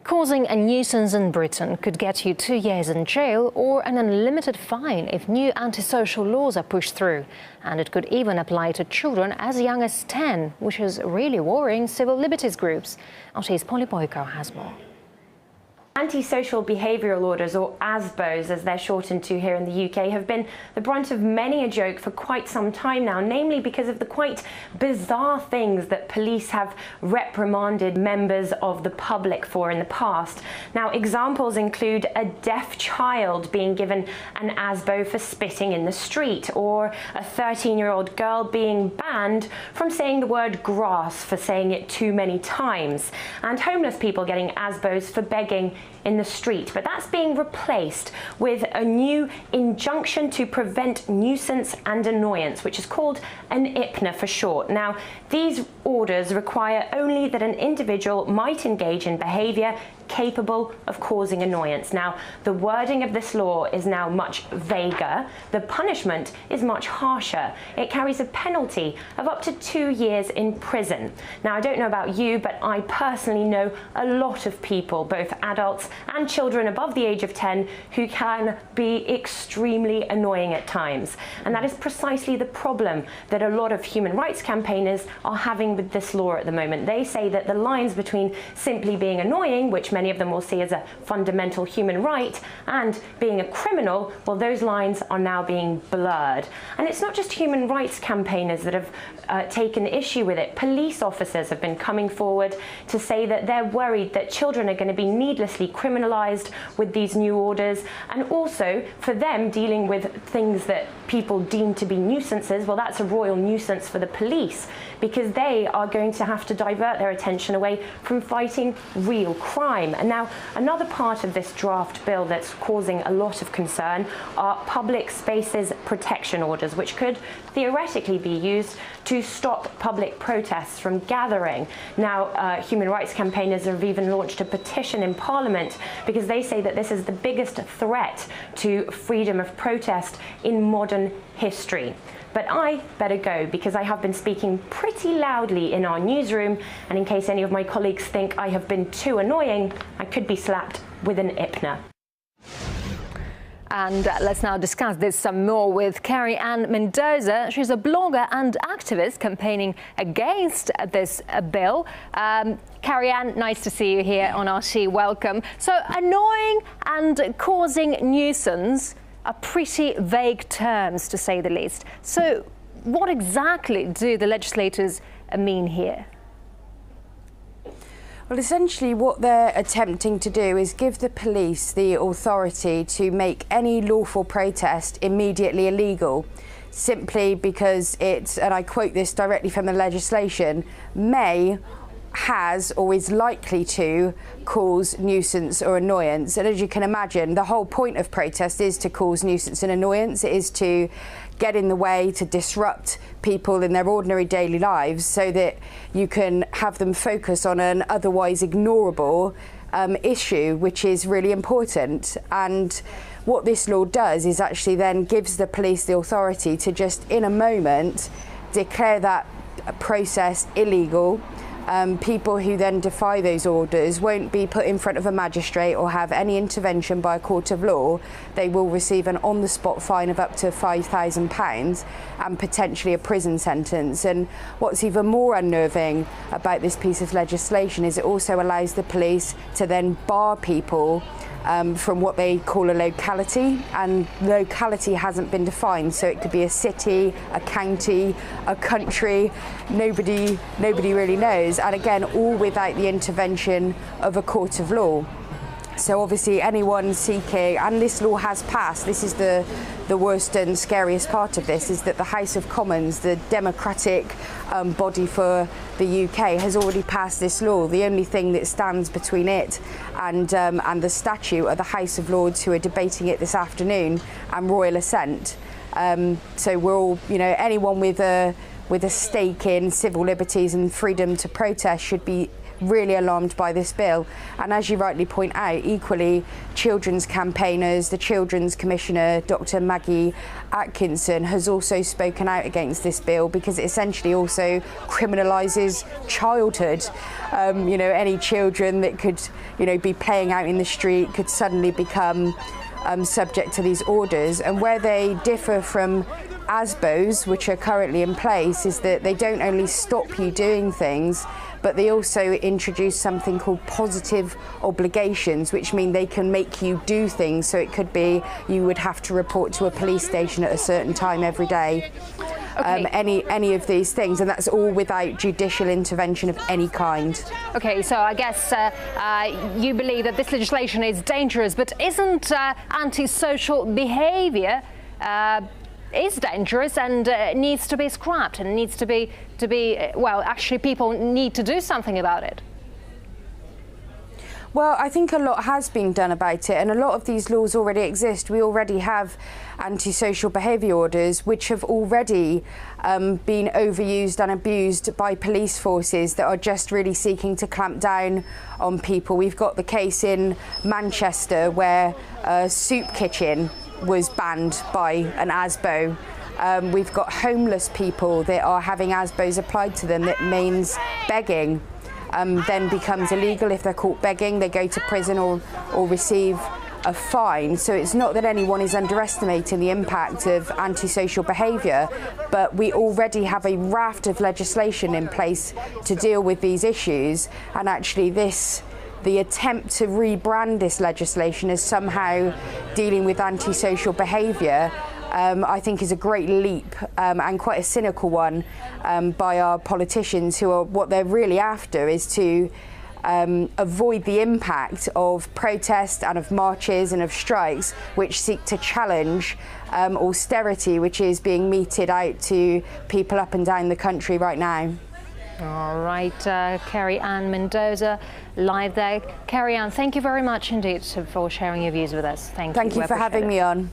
Causing a nuisance in Britain could get you 2 years in jail or an unlimited fine if new antisocial laws are pushed through. And it could even apply to children as young as 10, which is really worrying civil liberties groups. RT's Polly Boyko has more. Antisocial behavioural orders, or ASBOs as they're shortened to here in the UK, have been the brunt of many a joke for quite some time now, namely because of the quite bizarre things that police have reprimanded members of the public for in the past. Now, examples include a deaf child being given an ASBO for spitting in the street, or a 13-year-old girl being banned from saying the word grass for saying it too many times, and homeless people getting ASBOs for begging in the street. But that's being replaced with a new injunction to prevent nuisance and annoyance, which is called an IPNA for short. Now, these orders require only that an individual might engage in behaviour capable of causing annoyance. Now, the wording of this law is now much vaguer. The punishment is much harsher. It carries a penalty of up to 2 years in prison. Now, I don't know about you, but I personally know a lot of people, both adults and children above the age of 10, who can be extremely annoying at times. And that is precisely the problem that a lot of human rights campaigners are having with this law at the moment. They say that the lines between simply being annoying, which many of them will see as a fundamental human right, and being a criminal, well, those lines are now being blurred. And it's not just human rights campaigners that have taken issue with it. Police officers have been coming forward to say that they're worried that children are going to be needlessly criminalised with these new orders, and also for them dealing with things that people deem to be nuisances. Well, that's a royal nuisance for the police, because they are going to have to divert their attention away from fighting real crime. And now, another part of this draft bill that's causing a lot of concern are public spaces protection orders, which could theoretically be used to stop public protests from gathering. Now, human rights campaigners have even launched a petition in Parliament because they say that this is the biggest threat to freedom of protest in modern history. But I better go, because I have been speaking pretty loudly in our newsroom, and in case any of my colleagues think I have been too annoying, I could be slapped with an IPNA. And let's now discuss this some more with Carrie-Anne Mendoza. She's a blogger and activist campaigning against this bill. Carrie-Anne, nice to see you here on RT. Welcome. So, annoying and causing nuisance are pretty vague terms, to say the least. So, what exactly do the legislators mean here? Well, essentially what they're attempting to do is give the police the authority to make any lawful protest immediately illegal, simply because it's, and I quote this directly from the legislation, may, has, or is likely to cause nuisance or annoyance. And as you can imagine, the whole point of protest is to cause nuisance and annoyance. It is to get in the way, to disrupt people in their ordinary daily lives so that you can have them focus on an otherwise ignorable issue, which is really important. And what this law does is actually then gives the police the authority to just in a moment declare that process illegal. People who then defy those orders won't be put in front of a magistrate or have any intervention by a court of law. They will receive an on-the-spot fine of up to £5,000 and potentially a prison sentence. And what's even more unnerving about this piece of legislation is it also allows the police to then bar people from what they call a locality, and locality hasn't been defined, so it could be a city, a county, a country. Nobody really knows, and again, all without the intervention of a court of law. So obviously anyone seeking, and this law has passed, this is the worst and scariest part of this, is that the House of Commons, the democratic body for the UK, has already passed this law. The only thing that stands between it and the statute are the House of Lords, who are debating it this afternoon, and royal assent. So we're all, anyone with a stake in civil liberties and freedom to protest should be really alarmed by this bill. And as you rightly point out, equally, children's campaigners, the Children's Commissioner, Dr. Maggie Atkinson, has also spoken out against this bill because it essentially also criminalises childhood. You know, any children that could, you know, be playing out in the street could suddenly become subject to these orders. And where they differ from ASBOs, which are currently in place, is that they don't only stop you doing things, but they also introduce something called positive obligations, which mean they can make you do things. So it could be you would have to report to a police station at a certain time every day. Okay. Any of these things, and that's all without judicial intervention of any kind. Okay, so I guess you believe that this legislation is dangerous, but isn't antisocial behaviour is dangerous and needs to be scrapped and needs to be well, actually people need to do something about it? Well, I think a lot has been done about it, and a lot of these laws already exist. We already have antisocial behaviour orders which have already been overused and abused by police forces that are just really seeking to clamp down on people. We've got the case in Manchester where a soup kitchen was banned by an ASBO. We've got homeless people that are having ASBOs applied to them that means begging. Then becomes illegal. If they're caught begging, they go to prison or receive a fine. So it's not that anyone is underestimating the impact of antisocial behaviour, but we already have a raft of legislation in place to deal with these issues, and actually the attempt to rebrand this legislation as somehow dealing with antisocial behaviour, I think is a great leap and quite a cynical one by our politicians, who are, what they're really after is to avoid the impact of protest and of marches and of strikes which seek to challenge austerity, which is being meted out to people up and down the country right now. All right, Carrie-Anne Mendoza, live there. Carrie-Anne, thank you very much indeed for sharing your views with us. Thank you. Thank you for having me on.